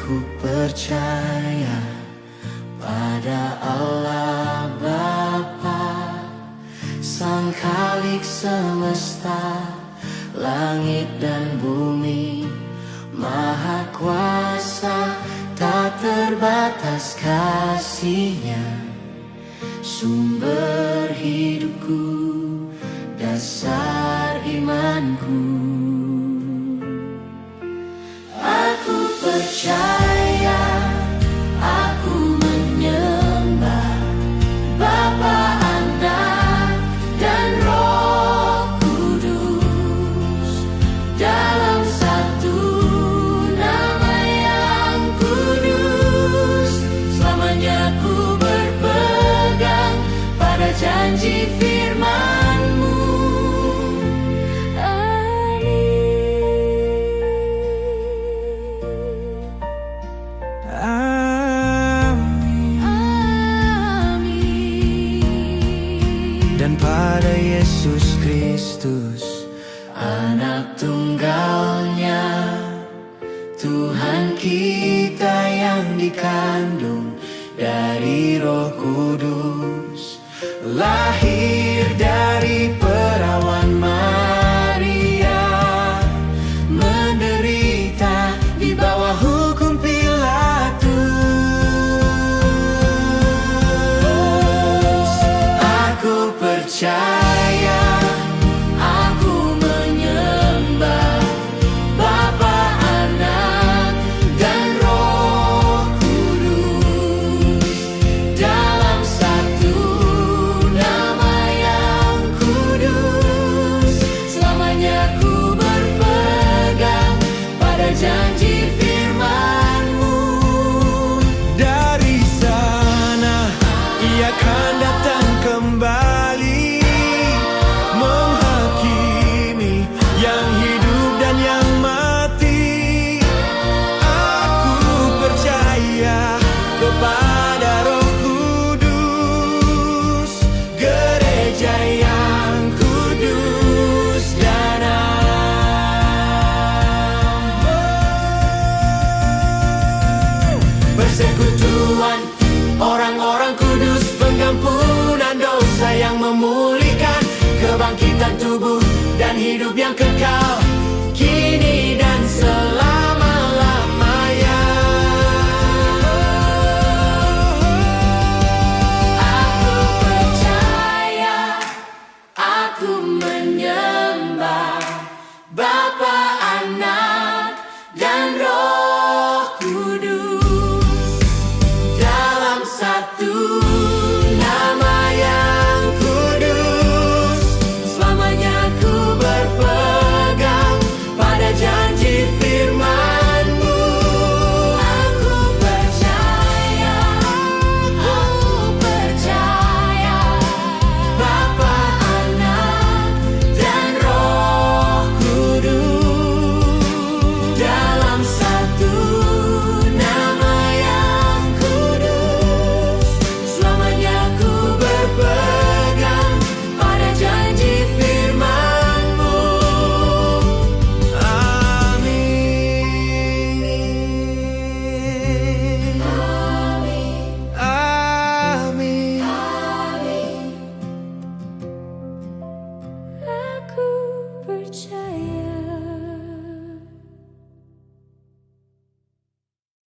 Aku percaya pada Allah Bapa, Sang Khalik semesta, langit dan bumi, Maha Kuasa, tak terbatas kasih-Nya, sumber hidupku, dasar imanku. Aku percaya, aku menyembah Bapa, Anak, dan Roh Kudus dalam satu nama yang kudus. Selamanya ku berpegang pada janji firman-Mu. Dan pada Yesus Kristus, Anak tunggalnya, Tuhan kita yang dikandung dari Roh Kudus, lahir dari perawan Maria, menderita di bawah hukum Pilatus. Aku percaya, aku menyembah Bapa, Anak, dan Roh Kudus dalam satu nama yang kudus. Selamanya ku berpegang pada janji firman-Mu. Dari sana Ia akan datang kembali, menghakimi yang hidup dan yang mati. Aku percaya kepada Roh Kudus, gereja yang kudus dan am. Persekutuan orang-orang kudus, pengampunan dosa yang memulihkan, kebangkitan tubuh dan hidup yang kekal.